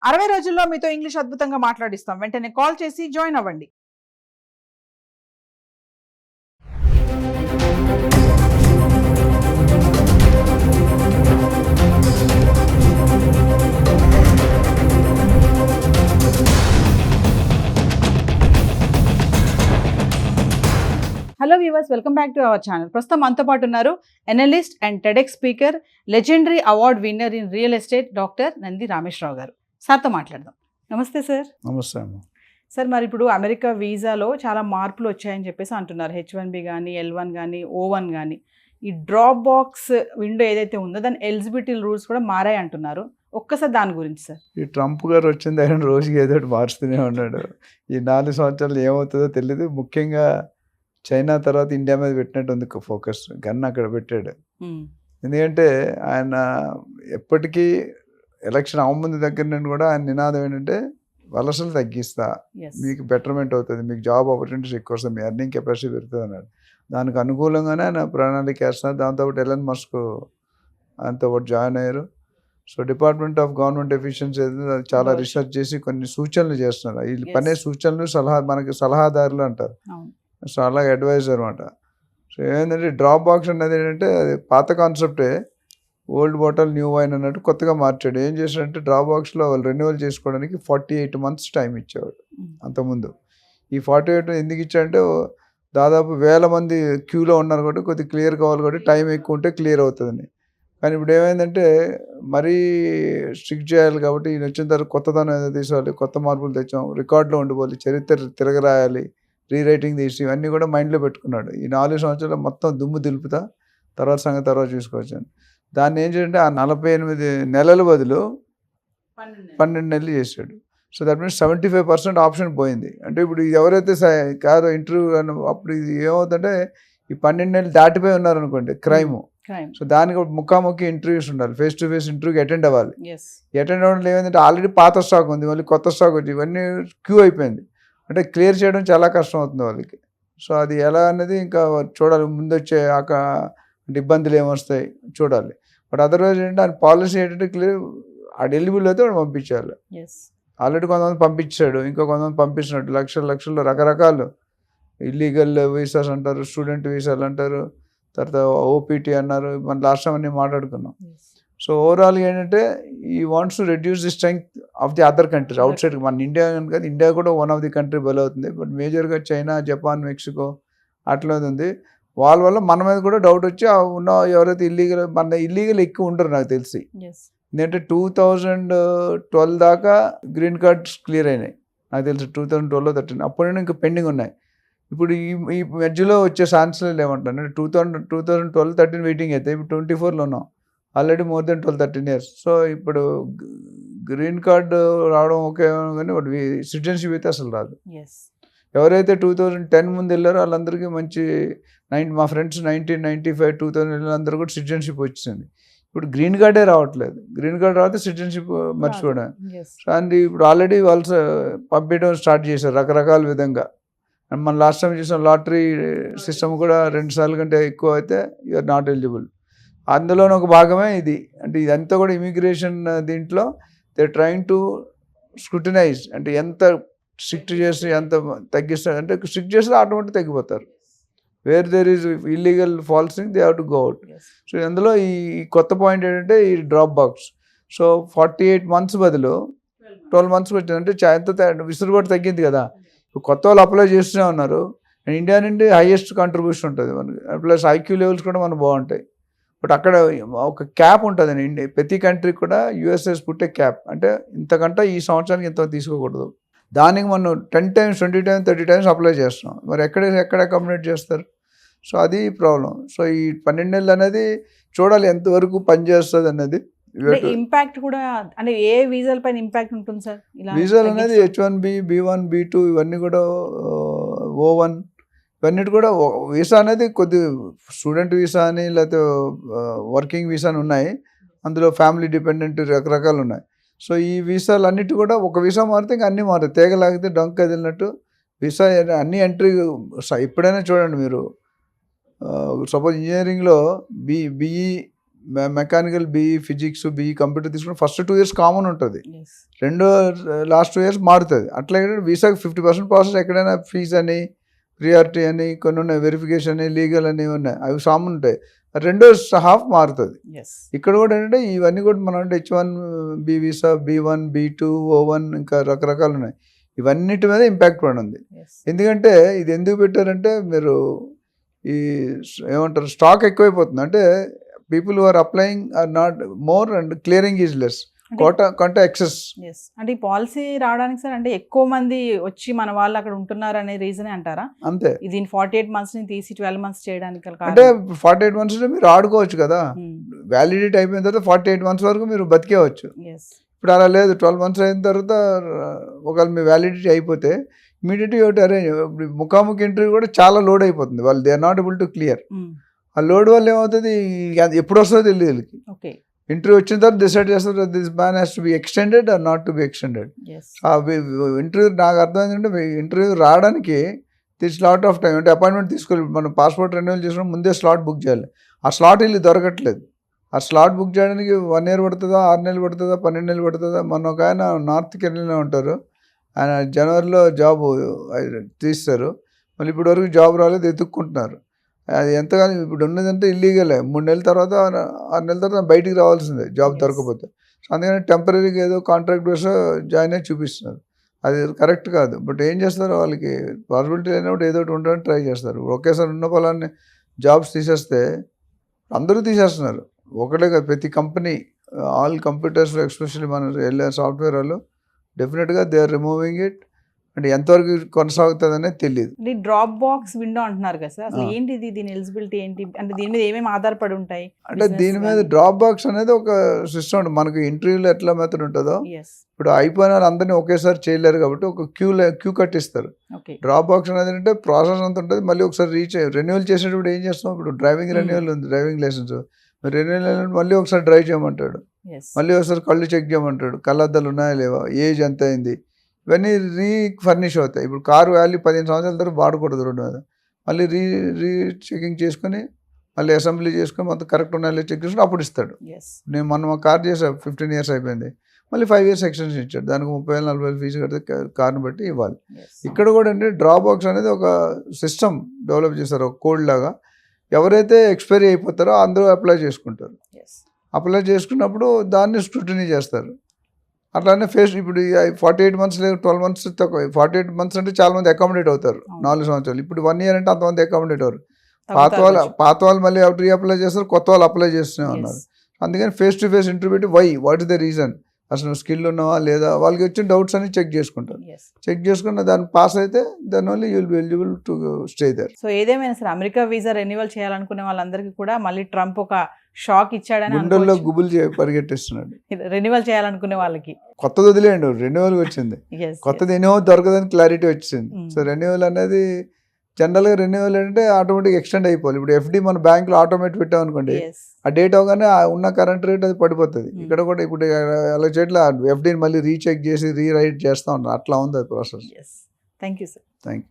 60 రోజుల్లో మీతో ఇంగ్లీష్ అద్భుతంగా మాట్లాడిస్తాం. వెంటనే కాల్ చేసి జాయిన్ అవ్వండి. Hello viewers, welcome back to our channel. ప్రస్తుతం మనతో పాటు ఉన్నారు analyst and TEDx speaker, legendary award winner in real estate doctor Nandi Rameshwar Rao గారు. సార్తో మాట్లాడదాం. నమస్తే సార్. నమస్తే అమ్మ. సార్, మరి ఇప్పుడు అమెరికా వీసాలో చాలా మార్పులు వచ్చాయని చెప్పేసి అంటున్నారు. H1B కానీ, L1 కానీ, O1 కానీ. ఈ డ్రాప్ బాక్స్ విండో ఏదైతే ఉందో దాని ఎలిజిబిలిటీ రూల్స్ కూడా మారాయి అంటున్నారు. ఒక్కసారి దాని గురించి సార్. ఈ ట్రంప్ గారు వచ్చింది ఆయన రోజుకి ఏదో ఒకటి మారుస్తూనే ఉన్నాడు. ఈ 4 సంవత్సరాలు ఏమవుతుందో తెలియదు. ముఖ్యంగా చైనా తర్వాత ఇండియా మీద పెట్టినట్టు ఉంది ఫోకస్. గన్ అక్కడ పెట్టాడు. ఎందుకంటే ఆయన ఎప్పటికీ ఎలక్షన్ అవ్వముందు దగ్గర నుండి కూడా ఆయన నినాదం ఏంటంటే వలసలు తగ్గిస్తా, మీకు బెటర్మెంట్ అవుతుంది, మీకు జాబ్ ఆపర్చునిటీస్ ఎక్కువ వస్తాయి, మీ ఎర్నింగ్ కెపాసిటీ పెరుగుతుంది అన్నాడు. దానికి అనుకూలంగానే ఆయన ప్రణాళిక వేస్తున్నారు. దాంతోపాటు ఎలన్ మస్క్ ఆయనతో పాటు జాయిన్ అయ్యారు. So department of government efficiency చాలా రీసెర్చ్ చేసి కొన్ని సూచనలు చేస్తున్నారు. వీళ్ళు పనే సూచనలు మనకి సలహాదారులు అంటారు. సో అలాగే అడ్వైజర్ అనమాట. సో ఏంటంటే డ్రాప్ బాక్స్ అనేది ఏంటంటే అది పాత కాన్సెప్టే, ఓల్డ్ బాటిల్ న్యూ వైన్ అన్నట్టు కొత్తగా మార్చాడు. ఏం చేశాడంటే డ్రాప్ బాక్స్లో వాళ్ళు రెన్యువల్ చేసుకోవడానికి 48 months టైం ఇచ్చేవాడు అంతకుముందు. ఈ 48 ఎందుకు ఇచ్చాడంటే దాదాపు 1000 మంది క్యూలో ఉన్నారు కాబట్టి కొద్దిగా క్లియర్ కావాలి కాబట్టి టైం ఎక్కువ ఉంటే క్లియర్ అవుతుందని. కానీ ఇప్పుడు ఏమైందంటే మరీ స్ట్రిక్ట్ చేయాలి కాబట్టి ఈయన వచ్చిన తర్వాత కొత్తదనం ఏదో తీసుకోవాలి, కొత్త మార్పులు తెచ్చాం, రికార్డులో ఉండిపోవాలి, చరిత్ర తిరగరాయాలి, రీరైటింగ్ తీసి ఇవన్నీ కూడా మైండ్లో పెట్టుకున్నాడు. ఈ 4 సంవత్సరాలు మొత్తం దుమ్ము దులుపుతా తర్వాత సంగతి తర్వాత చూసుకోవచ్చాను. దాన్ని ఏం చేయంటే ఆ 48 నెలల బదులు 12 నెలలు చేశాడు. సో దట్ మీన్స్ 75% ఆప్షన్ పోయింది. అంటే ఇప్పుడు ఎవరైతే కాదు ఇంటర్వ్యూ అప్పుడు ఇది ఏమవుతుందంటే ఈ 12 నెలలు దాటిపోయి ఉన్నారనుకోండి క్రైమ్, సో దానికి ముఖాముఖి ఇంటర్వ్యూస్ ఉండాలి, ఫేస్ టు ఫేస్ ఇంటర్వ్యూకి అటెండ్ అవ్వాలి. అటెండ్ అవ్వడం ఏమైందంటే ఆల్రెడీ పాత స్టాక్ ఉంది, మళ్ళీ కొత్త స్టాక్ వచ్చి ఇవన్నీ క్యూ అయిపోయింది. అంటే క్లియర్ చేయడం చాలా కష్టం అవుతుంది వాళ్ళకి. సో అది ఎలా అనేది ఇంకా చూడాలి, ముందు వచ్చే ఇబ్బందులు ఏమొస్తాయి చూడాలి. బట్ అదర్వైజ్ ఏంటంటే ఆయన పాలసీ ఏంటంటే క్లియర్ ఎలిజిబుల్ అయితే వాడు పంపించాలి. ఆల్రెడీ కొంతమంది పంపించాడు, ఇంకో కొంతమంది పంపించినట్టు లక్షల్లో రకరకాలు ఇల్లీగల్ వీసాస్ అంటారు, స్టూడెంట్ వీసాలు అంటారు, తర్వాత ఓపీటీ అన్నారు, మన లాస్ట్ టైం అన్నీ మాట్లాడుకున్నాం. సో ఓవరాల్గా ఏంటంటే ఈ wants to reduce the strength of the other countries out side. మన ఇండియా కాదు, ఇండియా కూడా one of the country bell అవుతుంది. బట్ మేజర్గా చైనా, జపాన్, మెక్సికో అట్లా ఉంది. వాళ్ళ వల్ల మన మీద కూడా డౌట్ వచ్చి ఉన్న ఎవరైతే ఇల్లీగల్ ఎక్కువ ఉండరు నాకు తెలిసి. ఎందుకంటే 2012 దాకా గ్రీన్ కార్డ్స్ క్లియర్ అయినాయి నాకు తెలిసి, 2012లో 13 అప్పుడు ఇంకా పెండింగ్ ఉన్నాయి. ఇప్పుడు ఈ మధ్యలో వచ్చే ఛాన్సెస్ ఏమంటారు అంటే 2012-13 వెయిటింగ్ అయితే ఇప్పుడు 24లో ఉన్నాం, already more than 12-13 years. So ఇప్పుడు గ్రీన్ కార్డు రావడం ఓకే కానీ వాటి సిటిజన్షిప్ అయితే అసలు రాదు. ఎవరైతే 2010 ముందు వెళ్ళారో వాళ్ళందరికీ మంచి మా ఫ్రెండ్స్ 1995, 2000 అందరూ కూడా సిటిజన్షిప్ వచ్చింది. ఇప్పుడు గ్రీన్ కార్డే రావట్లేదు. గ్రీన్ కార్డ్ రావతే సిటిజన్షిప్ మర్చిపోవడం. అండ్ ఇప్పుడు ఆల్రెడీ వాళ్ళు పంపించడం స్టార్ట్ చేశారు రకరకాల విధంగా. అండ్ మన లాస్ట్ టైం చేసిన లాటరీ సిస్టమ్ కూడా 2 సార్లు కంటే ఎక్కువ అయితే యూఆర్ నాట్ ఎలిజిబుల్. అందులోని ఒక భాగమే ఇది. అంటే ఇదంతా కూడా ఇమిగ్రేషన్ దీంట్లో దే ట్రైంగ్ టు స్క్రూటినైజ్, అంటే ఎంత స్ట్రిక్ట్ చేసి ఎంత తగ్గిస్తారు, అంటే స్ట్రిక్ట్ చేస్తే ఆటోమేటిక్ తగ్గిపోతారు. Where there is illegal false thing they have to go out. So అందులో ఈ కొత్త పాయింట్ ఏంటంటే ఈ డ్రాప్ బాక్స్. సో 48 months బదులు 12 months వచ్చింది. అంటే ఎంత విసురుబాటు తగ్గింది కదా. ఇప్పుడు కొత్త వాళ్ళు అప్లై చేస్తూనే ఉన్నారు. అండ్ ఇండియా నుండి హైయెస్ట్ కాంట్రిబ్యూషన్ ఉంటుంది మనకి, ప్లస్ ఐక్యూ లెవెల్స్ కూడా మనకు బాగుంటాయి. బట్ అక్కడ ఒక క్యాప్ ఉంటుంది ఇండియా, ప్రతి కంట్రీకి కూడా యూఎస్ఎస్ పుట్టే క్యాప్, అంటే ఇంతకంటే ఈ సంవత్సరానికి ఇంత తీసుకోకూడదు. దానికి మనం 10 times, 20 times, 30 times అప్లై చేస్తున్నాం. మరి ఎక్కడ అకామిడేట్ చేస్తారు? సో అది ప్రాబ్లం. సో ఈ 12 నెలలు అనేది చూడాలి ఎంతవరకు పనిచేస్తుంది అనేది. ఇంపాక్ట్ కూడా అంటే ఏ వీసాల పైన ఇంపాక్ట్ ఉంటుంది సార్? వీసాలు అనేది H1B, B1, B2 ఇవన్నీ కూడా O1 ఇవన్నిటి కూడా వీసా అనేది కొద్ది స్టూడెంట్ వీసా అని లేకపోతే వర్కింగ్ వీసా అని ఉన్నాయి. అందులో ఫ్యామిలీ డిపెండెంట్ రకరకాలు ఉన్నాయి. సో ఈ వీసాలు అన్నిటి కూడా ఒక వీసా మారితే ఇంకా అన్నీ మారుతాయి. తీగలాగితే డొంక కదిలినట్టు వీసా అన్ని ఎంట్రీ. ఎప్పుడైనా చూడండి మీరు, సపోజ్ ఇంజనీరింగ్లో BE mechanical BE, physics, BE, computer తీసుకుని ఫస్ట్ 2 years కామన్ ఉంటుంది, ఎస్ లాస్ట్ 2 years మారుతుంది. అట్లాగే వీసాకి 50% ప్రాసెస్ ఎక్కడైనా ఫీజ్ అని, ప్రియారిటీ అని కొన్ని ఉన్నాయి, వెరిఫికేషన్ అని, లీగల్ అని ఉన్నాయి, అవి కామన్ ఉంటాయి. 2.5 మారుతుంది. ఎస్ ఇక్కడ కూడా ఏంటంటే ఇవన్నీ కూడా మనం అంటే H1B visa, B1, B2, O1 ఇంకా రకరకాలు ఉన్నాయి. ఇవన్నిటి మీద ఇంపాక్ట్ పడింది. ఎస్ ఎందుకంటే ఇది ఎందుకు పెట్టారంటే మీరు ఈ ఏమంటారు స్టాక్ ఎక్కువైపోతుంది. అంటే people who are applying are not more and clearing is less, కొంటే ఎక్సెస్. ఎస్ అంటే ఈ పాలసీ రావడానికి సార్ అంటే ఎక్కువ మంది వచ్చి మన వాళ్ళు అక్కడ ఉంటున్నారు అనే రీజనే అంటారా? అంతే. దీని 48 months ని తీసి 12 months చేయడానికి గల అంటే కారణం? 48 months మీరు ఆడుకోవచ్చు కదా, వ్యాలిడిటీ అయిపోయిన తర్వాత 48 months వరకు మీరు బతికేవచ్చు. ఎస్ ఇప్పుడు అలా లేదు. 12 months అయిన తర్వాత ఒకవేళ మీ వ్యాలిడిటీ అయిపోతే ఇమీడియట్గా ఒకటి అరేంజ్. ఇప్పుడు ముఖాముఖి ఇంటర్వ్యూ కూడా చాలా లోడ్ అయిపోతుంది, వాళ్ళు they are not able to clear. ఆ లోడ్ వల్ల ఏమవుతుంది, ఎప్పుడు వస్తుందో తెలియదు వీళ్ళకి. ఓకే ఇంటర్వ్యూ వచ్చిన తర్వాత డిసైడ్ చేస్తారు this man has to be extended or not to be extended. Yes ఆ ఇంటర్వ్యూ నాకు అర్థమైందంటే ఇంటర్వ్యూ రావడానికి దిస్ లాట్ ఆఫ్ టైం. అంటే అపాయింట్మెంట్ తీసుకోవాలి, మనం పాస్పోర్ట్ రెన్యువల్ చేసుకుని ముందే స్లాట్ బుక్ చేయాలి. ఆ స్లాట్ వీళ్ళు దొరకట్లేదు. ఆ స్లాట్ బుక్ చేయడానికి 1 year పడుతుందా, 6 నెలలు పడుతుందా, 12 నెలలు పడుతుందా. మొన్న ఒక ఆయన నార్త్ కెనడాలో ఉంటారు, ఆయన జనవరిలో జాబ్ తీస్తారు, మళ్ళీ ఇప్పటి వరకు జాబ్ రాలేదు, ఎత్తుక్కుంటున్నారు. అది ఎంతగానో ఇప్పుడు ఉన్నదంటే ఇల్లీగలే. 3 నెలల తర్వాత 6 నెలల తర్వాత బయటికి రావాల్సిందే జాబ్ Yes. దొరకకపోతే. సో అందుకని టెంపరీగా ఏదో కాంట్రాక్ట్ బేస్ జాయిన్ అయ్యి చూపిస్తున్నారు. అది కరెక్ట్ కాదు. బట్ ఏం చేస్తారు, వాళ్ళకి పాసిబిలిటీ లేనప్పుడు ఏదో ఒకటి ఉండడానికి ట్రై చేస్తారు. ఒకేసారి ఉన్న పొలాన్ని జాబ్స్ తీసేస్తే అందరూ తీసేస్తున్నారు. ఒకటే కాదు, ప్రతి కంపెనీ, ఆల్ కంప్యూటర్స్ ఎస్పెషల్లీ మన వెళ్ళే సాఫ్ట్వేర్ వాళ్ళు డెఫినెట్గా దే ఆర్ రిమూవింగ్ ఇట్. అంటే ఎంతవరకు కొనసాగుతుంది అనేది తెలియదు. అంటే డ్రాప్ బాక్స్ విండో అంటున్నారు కదా సార్, అసలు ఆ. ఏంటి ఇది, దీని ఎలిజిబిలిటీ ఏంటి, అంటే దీని మీద ఏమేమి ఆధారపడి ఉంటాయి? అంటే దీని మీద డ్రాప్ బాక్స్ అనేది ఒక సిస్టమ్ ఉంటుంది. మనకు ఇంటర్వ్యూలో ఎట్లా మెథడ్ ఉంటుందో, ఎస్ ఇప్పుడు అయిపోయిన అందరినీ ఒకేసారి చేయలేరు కాబట్టి ఒక క్యూ కట్టిస్తారు. ఓకే డ్రాప్ బాక్స్ అనేది అంటే ప్రాసెస్ అంత ఉంటుంది. మళ్ళీ ఒకసారి రెన్యువల్ చేసేటప్పుడు ఏం చేస్తాం, ఇప్పుడు డ్రైవింగ్ రెన్యువల్ ఉంది, డ్రైవింగ్ లైసెన్స్ రెన్యువల్ మళ్ళీ ఒకసారి డ్రైవ్ చేయమంటాడు, ఎస్ మళ్ళీ ఒకసారి కళ్ళు చెక్ చేయమంటాడు, కళ్ళద్దాలు ఉన్నాయా లేవా, ఏజ్ ఎంత అయింది, ఇవన్నీ ఫర్నిష్ అవుతాయి. ఇప్పుడు కారు వాల్యూ 15 సంవత్సరాల తర్వాత వాడకూడదు రోడ్డు మీద, మళ్ళీ రీ చెకింగ్ చేసుకొని మళ్ళీ అసెంబ్లీ చేసుకొని మొత్తం కరెక్ట్ ఉన్నాయో చెక్ చేసుకుని అప్పుడు ఇస్తాడు. ఎస్ నేను మొన్న కార్ చేసా, 15 years అయిపోయింది, మళ్ళీ 5 years ఎక్స్టెన్షన్ ఇచ్చాడు. దానికి 30,000-40,000 ఫీజు కడితే కార్ని బట్టి ఇవ్వాలి. ఎస్ ఇక్కడ కూడా అంటే డ్రాప్ బాక్స్ అనేది ఒక సిస్టమ్ డెవలప్ చేస్తారు, ఒక కోడ్ లాగా. ఎవరైతే ఎక్స్పైరీ అయిపోతారో అందరూ అప్లై చేసుకుంటారు. ఎస్ అప్లై చేసుకున్నప్పుడు దాన్ని స్క్రూటినీ చేస్తారు. అట్లానే ఇప్పుడు 48 months లేదు, 12 months తక్కువ. 48 months అంటే చాలా మంది అకామిడేట్ అవుతారు, అవును. 4 సంవత్సరాలు. ఇప్పుడు 1 year అంటే అంతమంది అకామిడేట్ అవ్వరు. తగ్గుతారు పాత వాళ్ళు మళ్ళీ రీఅప్లై చేస్తారు, కొత్త వాళ్ళు అప్లై చేస్తూనే కొంచెం. ఉన్నారు. Yes. అందుకని ఫేస్ టు ఫేస్ ఇంటర్వ్యూ పెట్టి వాట్ ఇస్ ద రీజన్, అసలు నువ్వు స్కిల్ ఉన్నావా లేదా, వాళ్ళకి వచ్చిన డౌట్స్ అన్ని చెక్ చేసుకుంటారు. Yes. చెక్ చేసుకున్న దాన్ని పాస్ అయితే then only you will be eligible to stay there. So ఏదేమైనా సరే అమెరికా వీసా రెన్యువల్ చేయాలనుకునే వాళ్ళందరికీ కూడా మళ్ళీ ట్రంప్ ఒక షాక్ ఇచ్చాడని గుండెల్లో గుబులు పరిగెట్టిస్తున్నాడు. రెన్యువల్ చేయాలనుకునే వాళ్ళకి. కొత్తది వదిలేయండి, రెన్యువల్ వచ్చింది, Yes, కొత్తది ఎన్నో దొరకదని క్లారిటీ వచ్చింది. Mm. సో రెన్యువల్ అనేది జనరల్గా రెన్యువల్ అంటే ఆటోమేటిక్ ఎక్స్టెండ్ అయిపోవాలి. ఇప్పుడు ఎఫ్డి మన బ్యాంక్లో ఆటోమేటిక్ పెట్టాం అనుకోండి, yes, ఆ డేట్ అవగానే ఆ ఉన్న కరెంట్ రేట్ అది పడిపోతుంది. Mm. ఇక్కడ కూడా ఇప్పుడు అలా చేయట్లా, ఎఫ్డీని మళ్ళీ రీచెక్ చేసి రీరైట్ చేస్తూ ఉంటాం, అట్లా ఉంది అది process. yes. Thank you, sir. Thank you.